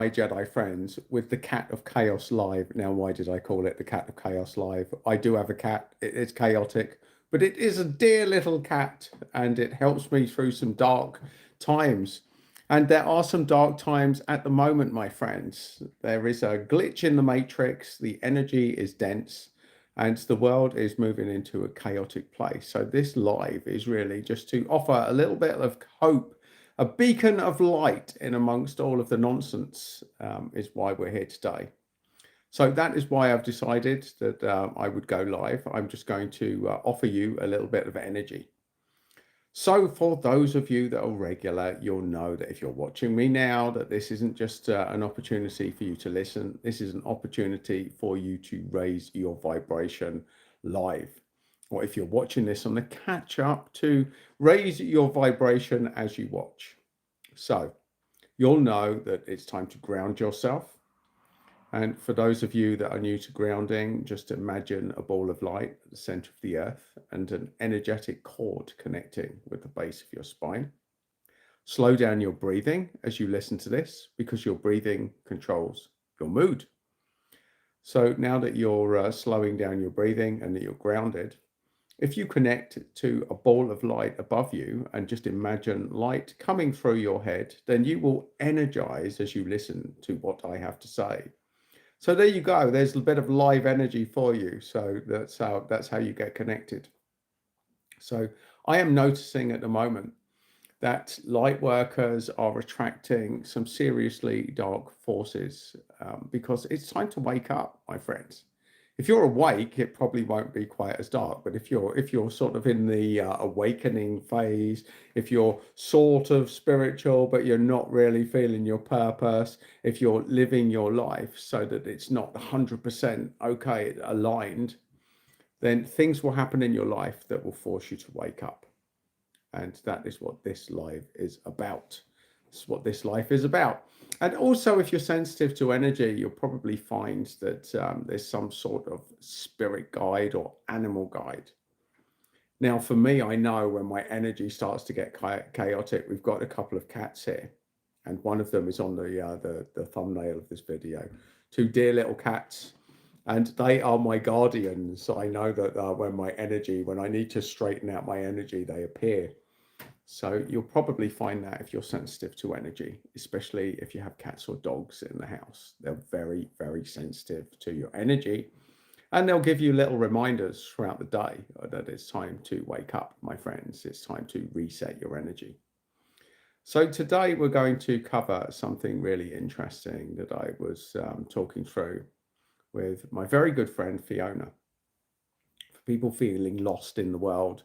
my Jedi friends with the Cat of Chaos Live. Now, why did I call it the Cat of Chaos Live? I do have a cat. It's chaotic, but it is a dear little cat and it helps me through some dark times. And there are some dark times at the moment, my friends. There is a glitch in the matrix, the energy is dense, and the world is moving into a chaotic place. So, this live is really just to offer a little bit of hope, a beacon of light in amongst all of the nonsense, is why we're here today. So that is why I've decided that I would go live. I'm just going to offer you a little bit of energy. So for those of you that are regular, you'll know that if you're watching me now, that this isn't just an opportunity for you to listen. This is an opportunity for you to raise your vibration live. Or if you're watching this on the catch up, to raise your vibration as you watch. So you'll know that it's time to ground yourself. And for those of you that are new to grounding, just imagine a ball of light at the center of the earth and an energetic cord connecting with the base of your spine. Slow down your breathing as you listen to this because your breathing controls your mood. So now that you're slowing down your breathing and that you're grounded, if you connect to a ball of light above you and just imagine light coming through your head, then you will energize as you listen to what I have to say. So there you go. There's a bit of live energy for you. So that's how you get connected. So I am noticing at the moment that light workers are attracting some seriously dark forces, because it's time to wake up, my friends. If you're awake, it probably won't be quite as dark. But if you're sort of in the awakening phase, if you're sort of spiritual but you're not really feeling your purpose, if you're living your life so that it's not 100% okay aligned, then things will happen in your life that will force you to wake up. And that is what this live is about. This is what this life is about. And also, if you're sensitive to energy, you'll probably find that there's some sort of spirit guide or animal guide. Now, for me, I know when my energy starts to get chaotic. We've got a couple of cats here, and one of them is on the thumbnail of this video. Two dear little cats, and they are my guardians. I know that when I need to straighten out my energy, they appear. So you'll probably find that if you're sensitive to energy, especially if you have cats or dogs in the house, they're very, very sensitive to your energy. And they'll give you little reminders throughout the day that it's time to wake up, my friends. It's time to reset your energy. So today we're going to cover something really interesting that I was talking through with my very good friend Fiona. For people feeling lost in the world,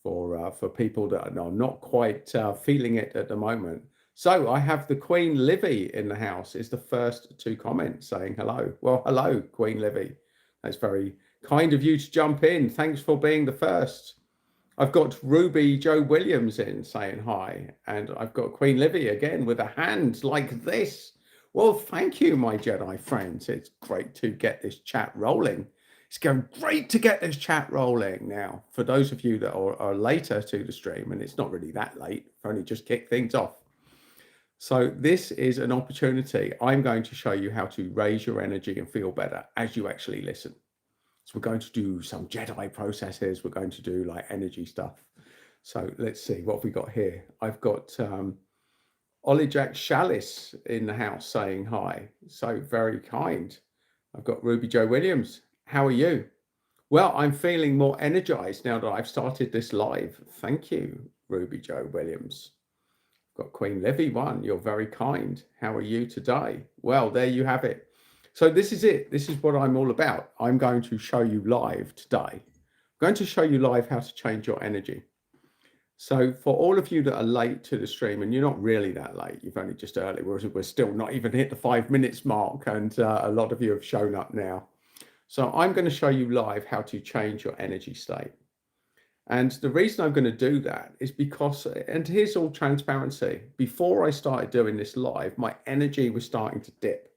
for people that are not quite feeling it at the moment. So I have the Queen Livy in the house. Is the first to comment saying hello. Well, hello, Queen Livy. That's very kind of you to jump in. Thanks for being the first. I've got Ruby Joe Williams in saying hi, and I've got Queen Livy again with a hand like this. Well, thank you, my Jedi friends. It's great to get this chat rolling. It's going great to get this chat rolling now. For those of you that are later to the stream, and it's not really that late, I've only just kicked things off. So this is an opportunity. I'm going to show you how to raise your energy and feel better as you actually listen. So we're going to do some Jedi processes. We're going to do like energy stuff. So let's see what we got here. I've got Jack Chalice in the house saying hi. So very kind. I've got Ruby Joe Williams. How are you? Well, I'm feeling more energized now that I've started this live. Thank you, Ruby Joe Williams. I've got Queen Livy one. You're very kind. How are you today? Well, there you have it. So this is it. This is what I'm all about. I'm going to show you live today. I'm going to show you live how to change your energy. So for all of you that are late to the stream, and you're not really that late, you've only just early, we're still not even hit the 5 minutes mark, and a lot of you have shown up now. So I'm going to show you live how to change your energy state. And the reason I'm going to do that is because, and here's all transparency, before I started doing this live, my energy was starting to dip.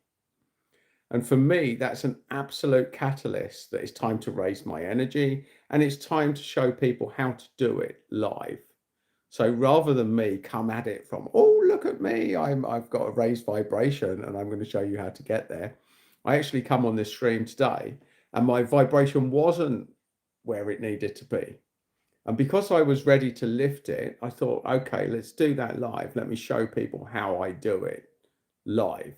And for me, that's an absolute catalyst that it's time to raise my energy, and it's time to show people how to do it live. So rather than me come at it from, oh, look at me, I've got a raised vibration and I'm going to show you how to get there. I actually come on this stream today and my vibration wasn't where it needed to be. And because I was ready to lift it, I thought, okay, let's do that live. Let me show people how I do it live.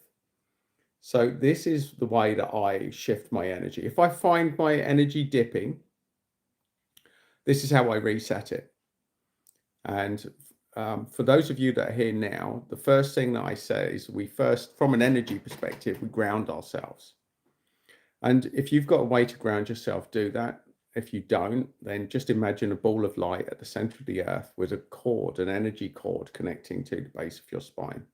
So this is the way that I shift my energy. If I find my energy dipping, this is how I reset it. And for those of you that are here now, the first thing that I say is we first, from an energy perspective, we ground ourselves. And if you've got a way to ground yourself, do that. If you don't, then just imagine a ball of light at the center of the earth with a cord, an energy cord connecting to the base of your spine.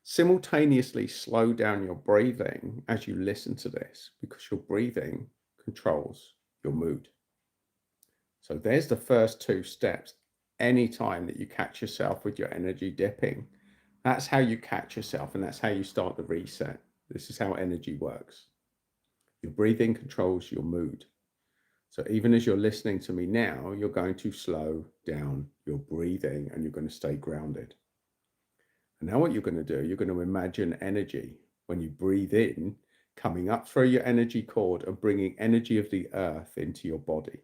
Simultaneously slow down your breathing as you listen to this, because your breathing controls your mood. So there's the first two steps. Anytime that you catch yourself with your energy dipping, that's how you catch yourself and that's how you start the reset. This is how energy works. Your breathing controls your mood. So even as you're listening to me now, you're going to slow down your breathing and you're going to stay grounded. And now what you're going to do, you're going to imagine energy when you breathe in, coming up through your energy cord and bringing energy of the earth into your body.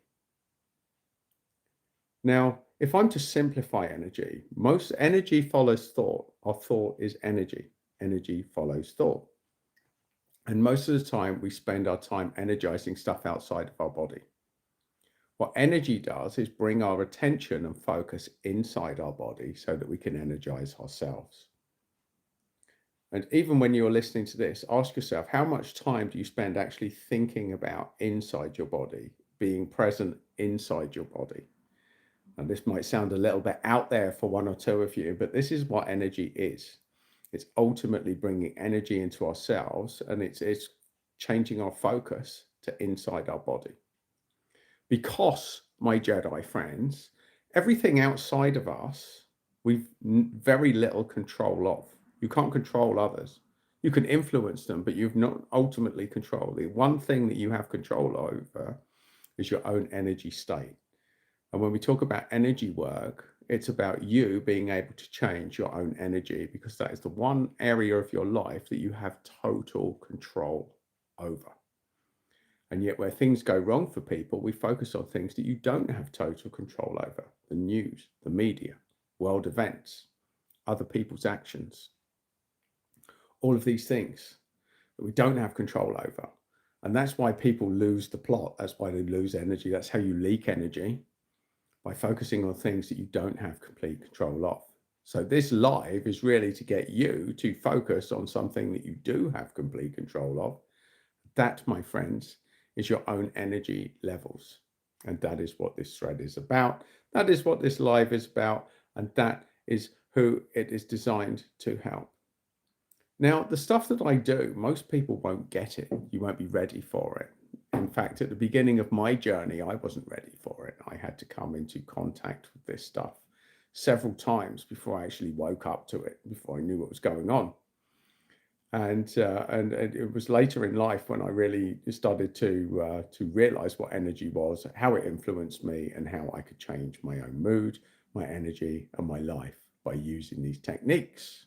Now, if I'm to simplify energy, most energy follows thought. Our thought is energy. Energy follows thought. And most of the time, we spend our time energizing stuff outside of our body. What energy does is bring our attention and focus inside our body so that we can energize ourselves. And even when you're listening to this, ask yourself, how much time do you spend actually thinking about inside your body, being present inside your body? And this might sound a little bit out there for one or two of you, but this is what energy is. It's ultimately bringing energy into ourselves, and it's changing our focus to inside our body. Because, my Jedi friends, everything outside of us, we've very little control of. You can't control others. You can influence them, but you've not ultimately control. The one thing that you have control over is your own energy state. And when we talk about energy work, it's about you being able to change your own energy, because that is the one area of your life that you have total control over. And yet where things go wrong for people, we focus on things that you don't have total control over: the news, the media, world events, other people's actions, all of these things that we don't have control over. And that's why people lose the plot. That's why they lose energy. That's how you leak energy, by focusing on things that you don't have complete control of. So this live is really to get you to focus on something that you do have complete control of. That, my friends, is your own energy levels. And that is what this thread is about. That is what this live is about. And that is who it is designed to help. Now, the stuff that I do, most people won't get it. You won't be ready for it. In fact, at the beginning of my journey, I wasn't ready for it. I had to come into contact with this stuff several times before I actually woke up to it, before I knew what was going on. And it was later in life when I really started to realize what energy was, how it influenced me, and how I could change my own mood, my energy, and my life by using these techniques.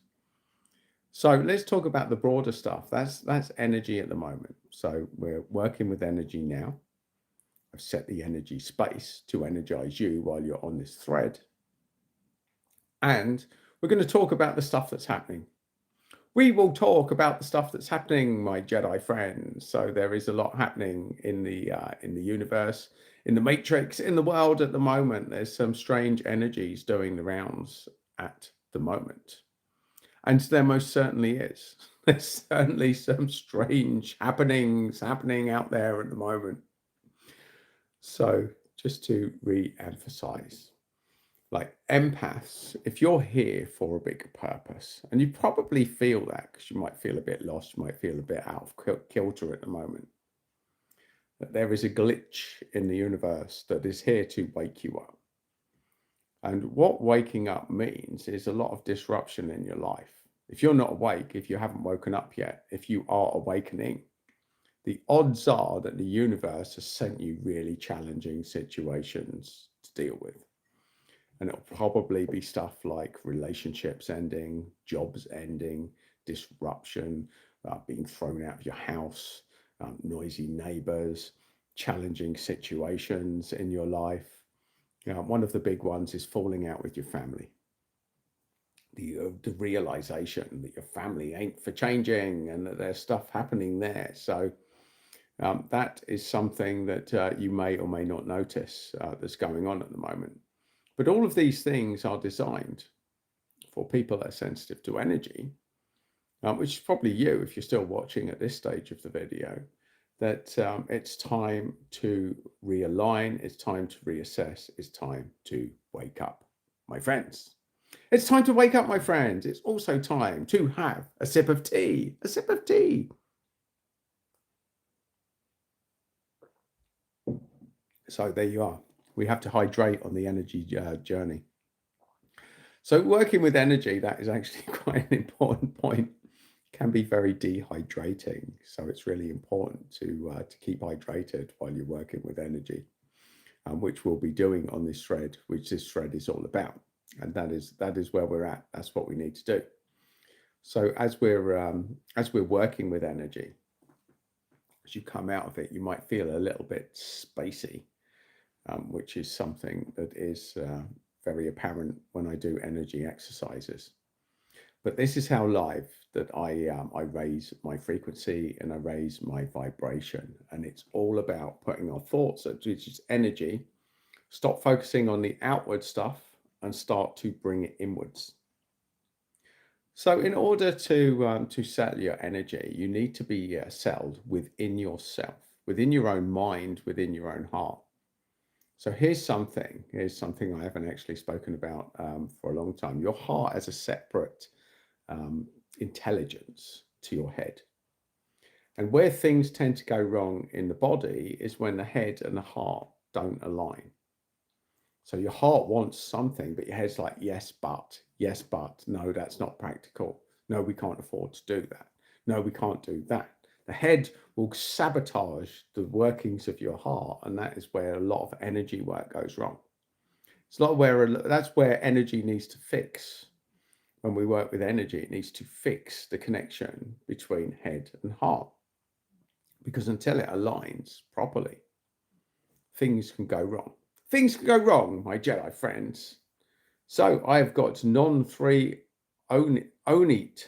So let's talk about the broader stuff. That's energy at the moment. So we're working with energy now. I've set the energy space to energize you while you're on this thread. And we're going to talk about the stuff that's happening. We will talk about the stuff that's happening, my Jedi friends. So there is a lot happening in the universe, in the matrix, in the world at the moment. There's some strange energies doing the rounds at the moment. And there most certainly is. There's certainly some strange happenings happening out there at the moment. So just to re-emphasize, like empaths, if you're here for a bigger purpose, and you probably feel that because you might feel a bit lost, you might feel a bit out of kilter at the moment, that there is a glitch in the universe that is here to wake you up. And what waking up means is a lot of disruption in your life. If you're not awake, if you haven't woken up yet, if you are awakening, the odds are that the universe has sent you really challenging situations to deal with. And it'll probably be stuff like relationships ending, jobs ending, disruption, being thrown out of your house, noisy neighbors, challenging situations in your life. One of the big ones is falling out with your family. The realization that your family ain't for changing and that there's stuff happening there. So that is something that you may or may not notice that's going on at the moment. But all of these things are designed for people that are sensitive to energy, which is probably you if you're still watching at this stage of the video, that it's time to realign, it's time to reassess, it's time to wake up, my friends. It's time to wake up, my friends. It's also time to have a sip of tea, a sip of tea. So there you are. We have to hydrate on the energy journey. So working with energy, that is actually quite an important point. Can be very dehydrating. So it's really important to keep hydrated while you're working with energy, which we'll be doing on this thread, which this thread is all about. And that is where we're at. That's what we need to do. So as we're working with energy, as you come out of it, you might feel a little bit spacey, which is something that is very apparent when I do energy exercises. But this is how live that I raise my frequency and I raise my vibration. And it's all about putting our thoughts, which is energy, stop focusing on the outward stuff and start to bring it inwards. So in order to settle your energy, you need to be settled within yourself, within your own mind, within your own heart. So here's something I haven't actually spoken about for a long time. Your heart has a separate intelligence to your head. And where things tend to go wrong in the body is when the head and the heart don't align. So your heart wants something, but your head's like, yes, but, no, that's not practical. No, we can't afford to do that. No, we can't do that. The head will sabotage the workings of your heart, and that is where a lot of energy work goes wrong. It's not where that's where energy needs to fix. When we work with energy, it needs to fix the connection between head and heart, because until it aligns properly, things can go wrong. Things can go wrong, my Jedi friends. So I've got non-free Onit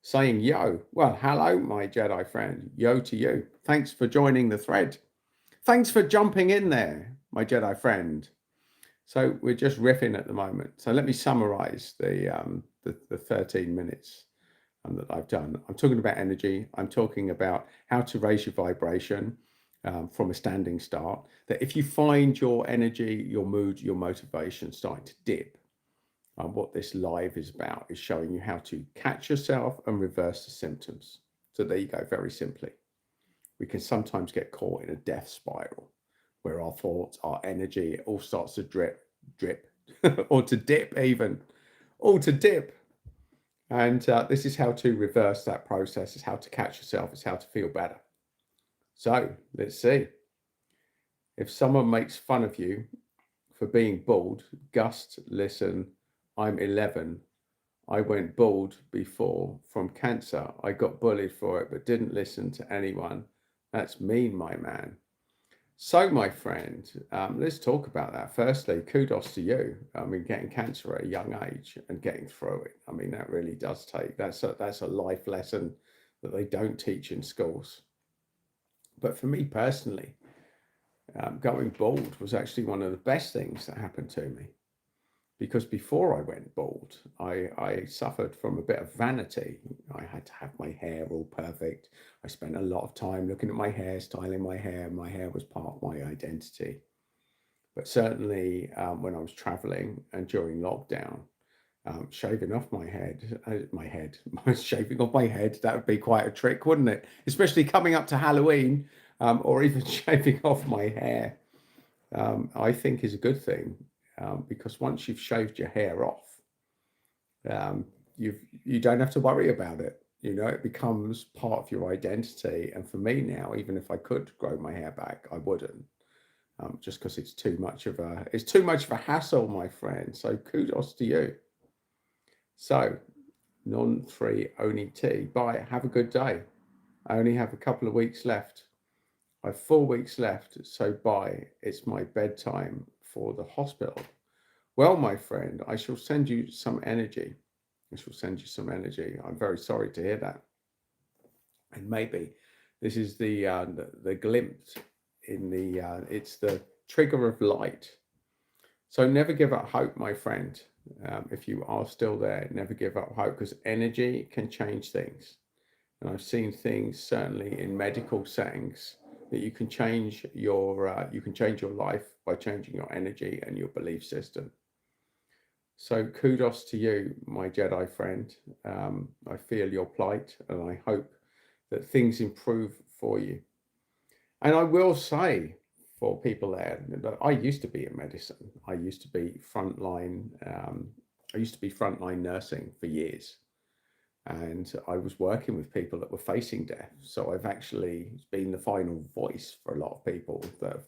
saying yo. Well, hello, my Jedi friend. Yo to you. Thanks for joining the thread. Thanks for jumping in there, my Jedi friend. So we're just riffing at the moment. So let me summarize the 13 minutes that I've done. I'm talking about energy. I'm talking about how to raise your vibration from a standing start. That if you find your energy, your mood, your motivation starting to dip, what this live is about is showing you how to catch yourself and reverse the symptoms. So there you go, very simply. We can sometimes get caught in a death spiral where our thoughts, our energy, it all starts to drip, or to dip even, or to dip. And this is how to reverse that process, is how to catch yourself, is how to feel better. So let's see. If someone makes fun of you for being bald, Gust, listen, I'm 11. I went bald before from cancer. I got bullied for it, but didn't listen to anyone. That's mean, my man. So, my friend, let's talk about that. Firstly, kudos to you. I mean, getting cancer at a young age and getting through it. I mean, that really does take, that's a life lesson that they don't teach in schools. But for me personally, going bald was actually one of the best things that happened to me. Because before I went bald, I suffered from a bit of vanity. I had to have my hair all perfect. I spent a lot of time looking at my hair, styling my hair. My hair was part of my identity. But certainly when I was traveling and during lockdown, shaving off my head, shaving off my head, that would be quite a trick, wouldn't it? Especially coming up to Halloween, or even shaving off my hair, I think is a good thing. Because once you've shaved your hair off, you don't have to worry about it. You know, it becomes part of your identity. And for me now, even if I could grow my hair back, I wouldn't, just because it's too much of a hassle, my friend. So kudos to you. So non-3 only tea. Bye. Have a good day. I only have a couple of weeks left. I have 4 weeks left. So bye. It's my bedtime for the hospital. Well, my friend, I shall send you some energy. I shall send you some energy. I'm very sorry to hear that. And maybe this is the glimpse in it's the trigger of light. So never give up hope, my friend. If you are still there, never give up hope, because energy can change things. And I've seen things certainly in medical settings that you can change your life by changing your energy and your belief system. So kudos to you, my Jedi friend. I feel your plight, and I hope that things improve for you. And I will say, for people there, that I used to be in medicine. I used to be frontline. I used to be frontline nursing for years, and I was working with people that were facing death. So I've actually been the final voice for a lot of people that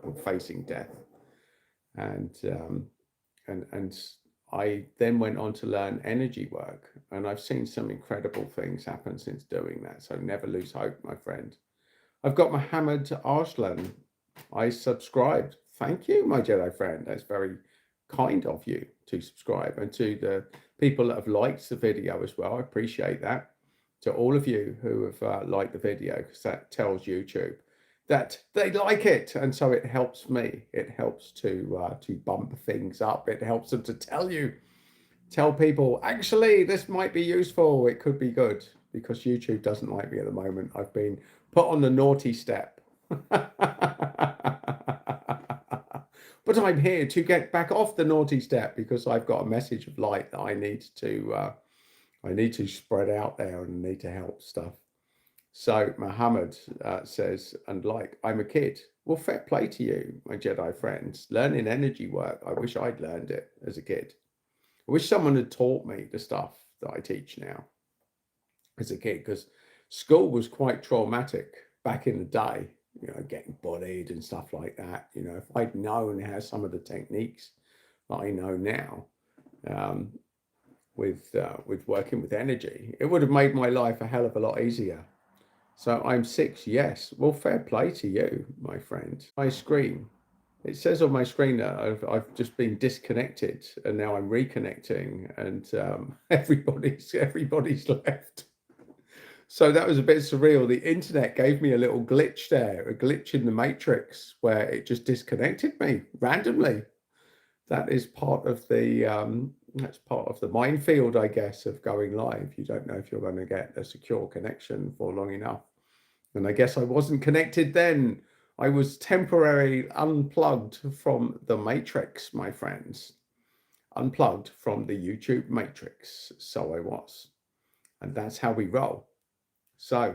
were facing death, and I then went on to learn energy work, and I've seen some incredible things happen since doing that. So never lose hope, my friend. I've got Mohammed Arslan. I subscribed. Thank you, my Jedi friend. That's very kind of you to subscribe. And to the people that have liked the video as well, I appreciate that. To all of you who have liked the video, because that tells YouTube that they like it, and so it helps me. It helps to bump things up. It helps them to tell people, actually, this might be useful. It could be good, because YouTube doesn't like me at the moment. I've been put on the naughty step. But I'm here to get back off the naughty step, because I've got a message of light that I need to spread out there, and need to help stuff. So Muhammad says, and like, I'm a kid. Well, fair play to you, my Jedi friends. Learning energy work, I wish I'd learned it as a kid. I wish someone had taught me the stuff that I teach now as a kid, because school was quite traumatic back in the day, getting bullied and stuff like that. If I'd known how some of the techniques that I know now, with working with energy, it would have made my life a hell of a lot easier. So I'm 6, yes. Well, fair play to you, my friend. My screen. It says on my screen that I've just been disconnected, and now I'm reconnecting, and everybody's left. So that was a bit surreal. The internet gave me a little glitch there, a glitch in the matrix, where it just disconnected me randomly. That is part of the minefield, I guess, of going live. You don't know if you're going to get a secure connection for long enough. And I guess I wasn't connected then. I was temporarily unplugged from the matrix, my friends. Unplugged from the YouTube matrix. So I was. And that's how we roll. So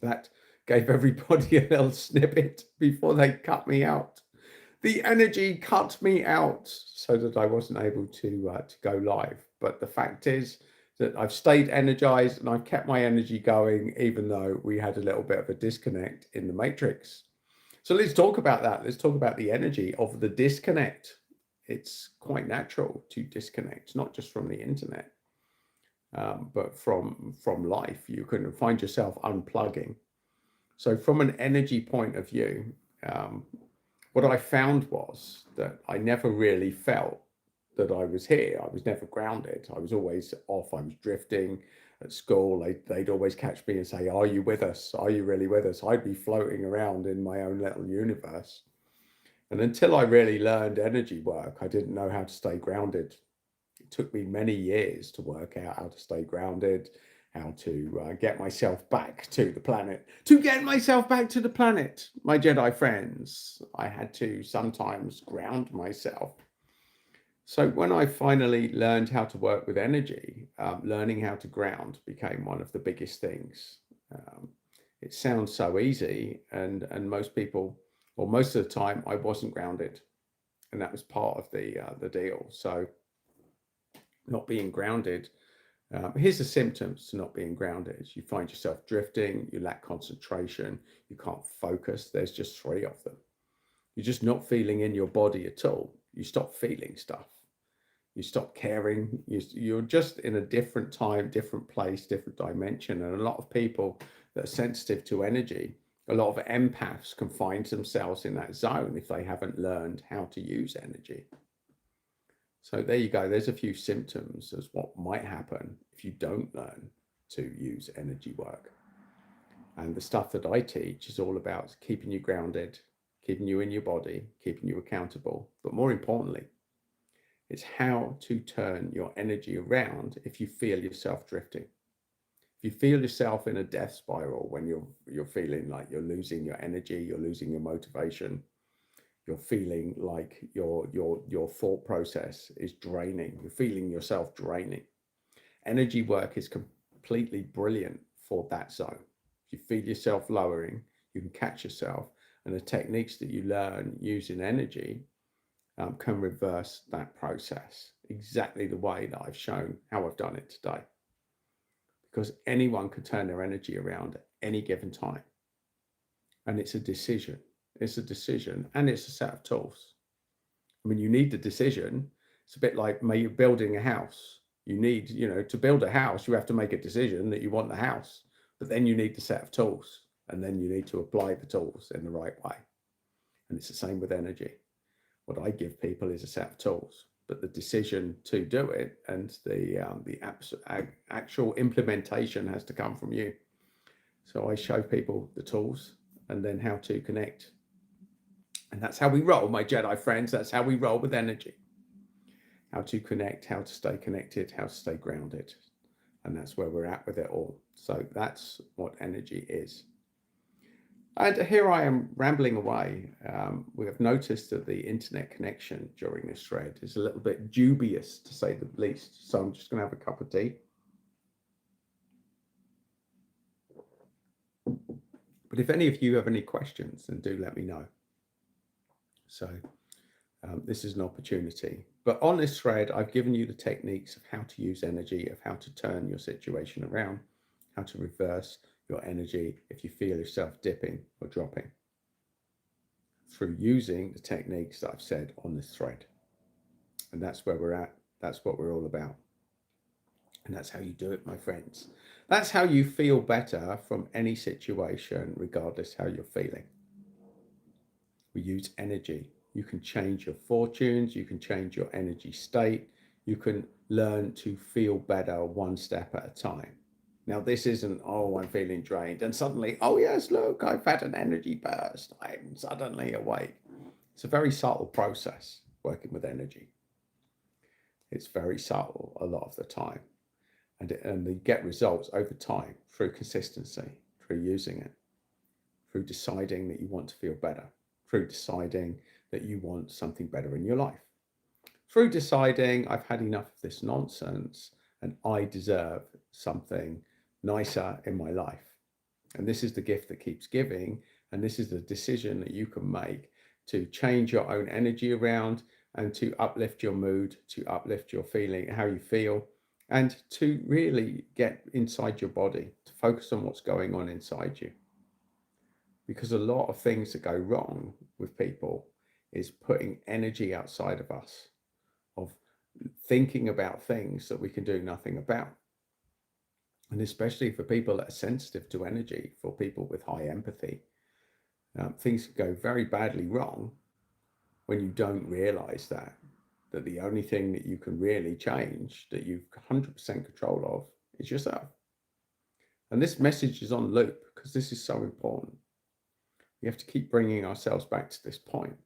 that gave everybody a little snippet before they cut me out. The energy cut me out so that I wasn't able to go live. But the fact is that I've stayed energized, and I've kept my energy going, even though we had a little bit of a disconnect in the matrix. So let's talk about that. Let's talk about the energy of the disconnect. It's quite natural to disconnect, not just from the internet, but from life. You can find yourself unplugging. So from an energy point of view, what I found was that I never really felt that I was here. I was never grounded. I was always off. I was drifting at school. They'd always catch me and say, are you with us? Are you really with us? I'd be floating around in my own little universe. And until I really learned energy work, I didn't know how to stay grounded. It took me many years to work out how to stay grounded, how to get myself back to the planet. To get myself back to the planet, my Jedi friends, I had to sometimes ground myself. So when I finally learned how to work with energy, learning how to ground became one of the biggest things. It sounds so easy, and most people, or most of the time, I wasn't grounded, and that was part of the deal. So not being grounded. Here's the symptoms to not being grounded. You find yourself drifting, you lack concentration, you can't focus. There's just 3 of them. You're just not feeling in your body at all. You stop feeling stuff. You stop caring. You're just in a different time, different place, different dimension. And a lot of people that are sensitive to energy, a lot of empaths can find themselves in that zone if they haven't learned how to use energy. So there you go. There's a few symptoms as what might happen if you don't learn to use energy work. And the stuff that I teach is all about keeping you grounded, keeping you in your body, keeping you accountable. But more importantly, it's how to turn your energy around if you feel yourself drifting. If you feel yourself in a death spiral when you're feeling like you're losing your energy, you're losing your motivation, you're feeling like your thought process is draining, you're feeling yourself draining. Energy work is completely brilliant for that zone. If you feel yourself lowering, you can catch yourself, and the techniques that you learn using energy can reverse that process exactly the way that I've shown how I've done it today. Because anyone can turn their energy around at any given time. And it's a decision. It's a decision, and it's a set of tools. I mean, you need the decision. It's a bit like building a house. You need, to build a house, you have to make a decision that you want the house, but then you need the set of tools, and then you need to apply the tools in the right way. And it's the same with energy. What I give people is a set of tools, but the decision to do it and the actual implementation has to come from you. So I show people the tools and then how to connect. And that's how we roll, my Jedi friends. That's how we roll with energy. How to connect, how to stay connected, how to stay grounded. And that's where we're at with it all. So that's what energy is. And here I am rambling away. We have noticed that the internet connection during this thread is a little bit dubious, to say the least. So I'm just going to have a cup of tea. But if any of you have any questions, then do let me know. So this is an opportunity. But on this thread, I've given you the techniques of how to use energy, of how to turn your situation around, how to reverse your energy if you feel yourself dipping or dropping, through using the techniques that I've said on this thread. And that's where we're at. That's what we're all about. And that's how you do it, my friends. That's how you feel better from any situation, regardless how you're feeling. We use energy. You can change your fortunes. You can change your energy state. You can learn to feel better one step at a time. Now, this isn't, oh, I'm feeling drained. And suddenly, oh, yes, look, I've had an energy burst. I'm suddenly awake. It's a very subtle process, working with energy. It's very subtle a lot of the time. And you get results over time through consistency, through using it, through deciding that you want to feel better, through deciding that you want something better in your life, through deciding I've had enough of this nonsense and I deserve something nicer in my life. And this is the gift that keeps giving. And this is the decision that you can make to change your own energy around and to uplift your mood, to uplift your feeling, how you feel, and to really get inside your body, to focus on what's going on inside you. Because a lot of things that go wrong with people is putting energy outside of us, of thinking about things that we can do nothing about. And especially for people that are sensitive to energy, for people with high empathy, things can go very badly wrong when you don't realize that the only thing that you can really change, that you've 100% control of, is yourself. And this message is on loop because this is so important. We have to keep bringing ourselves back to this point,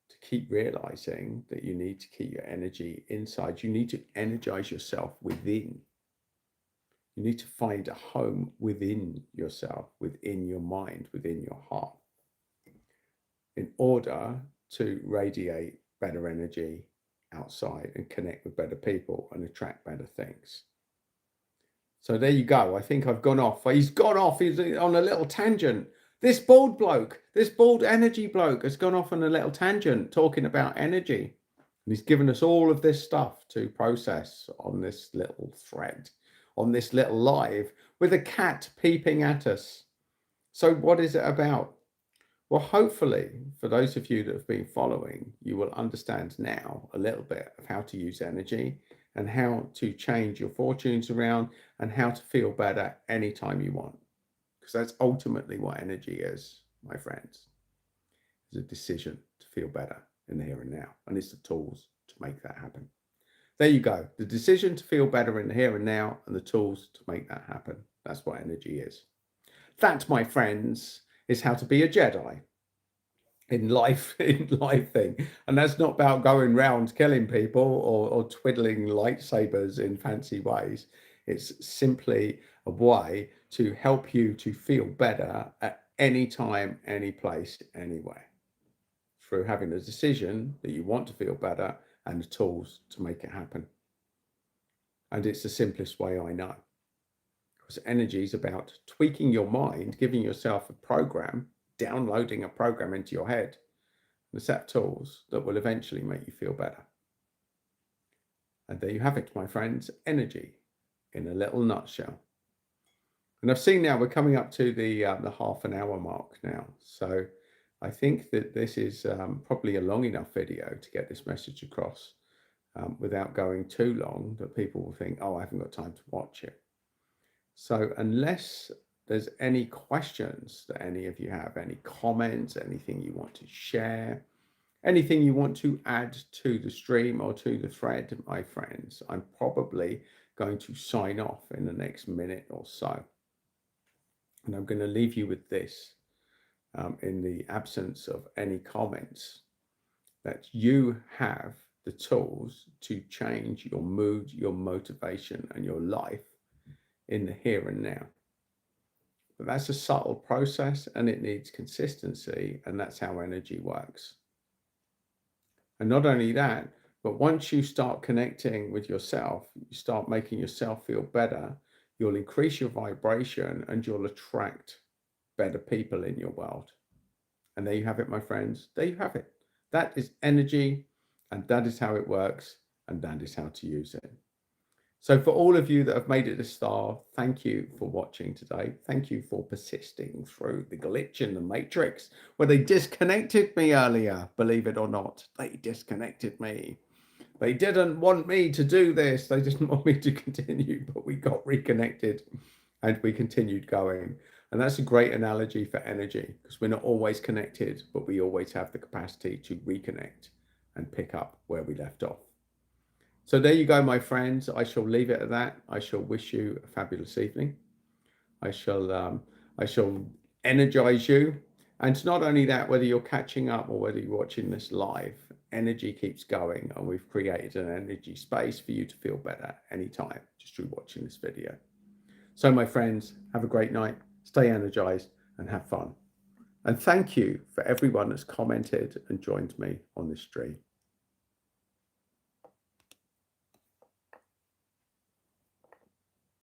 to keep realizing that you need to keep your energy inside. You need to energize yourself within. You need to find a home within yourself, within your mind, within your heart, in order to radiate better energy outside and connect with better people and attract better things. So there you go. I think I've gone off. He's gone off. He's on a little tangent. This bald bloke, this bald energy bloke has gone off on a little tangent talking about energy. And he's given us all of this stuff to process on this little thread, on this little live, with a cat peeping at us. So what is it about? Well, hopefully, for those of you that have been following, you will understand now a little bit of how to use energy and how to change your fortunes around and how to feel better anytime you want. Because that's ultimately what energy is, my friends. It's a decision to feel better in the here and now. And it's the tools to make that happen. There you go. The decision to feel better in the here and now and the tools to make that happen. That's what energy is. That, my friends, is how to be a Jedi in life, in life thing. And that's not about going round killing people or twiddling lightsabers in fancy ways. It's simply a way to help you to feel better at any time, any place, anywhere, through having a decision that you want to feel better and the tools to make it happen. And it's the simplest way I know. Because energy is about tweaking your mind, giving yourself a program, downloading a program into your head, the set of tools that will eventually make you feel better. And there you have it, my friends, energy in a little nutshell. And I've seen now we're coming up to the half an hour mark now. So I think that this is probably a long enough video to get this message across without going too long that people will think, oh, I haven't got time to watch it. So unless there's any questions that any of you have, any comments, anything you want to share, anything you want to add to the stream or to the thread, my friends, I'm probably going to sign off in the next minute or so. And I'm going to leave you with this, in the absence of any comments, that you have the tools to change your mood, your motivation, and your life in the here and now. But that's a subtle process and it needs consistency, and that's how energy works. And not only that, but once you start connecting with yourself, you start making yourself feel better, you'll increase your vibration and you'll attract better people in your world. And there you have it, my friends. There you have it. That is energy, and that is how it works, and that is how to use it. So for all of you that have made it this far, thank you for watching today. Thank you for persisting through the glitch in the matrix where they disconnected me earlier. Believe it or not, they disconnected me. They didn't want me to do this. They didn't want me to continue, but we got reconnected and we continued going. And that's a great analogy for energy, because we're not always connected, but we always have the capacity to reconnect and pick up where we left off. So there you go, my friends. I shall leave it at that. I shall wish you a fabulous evening. I shall energize you. And not only that, whether you're catching up or whether you're watching this live, energy keeps going, and we've created an energy space for you to feel better anytime just through watching this video. So my friends, have a great night, stay energized and have fun. And thank you for everyone that's commented and joined me on this stream.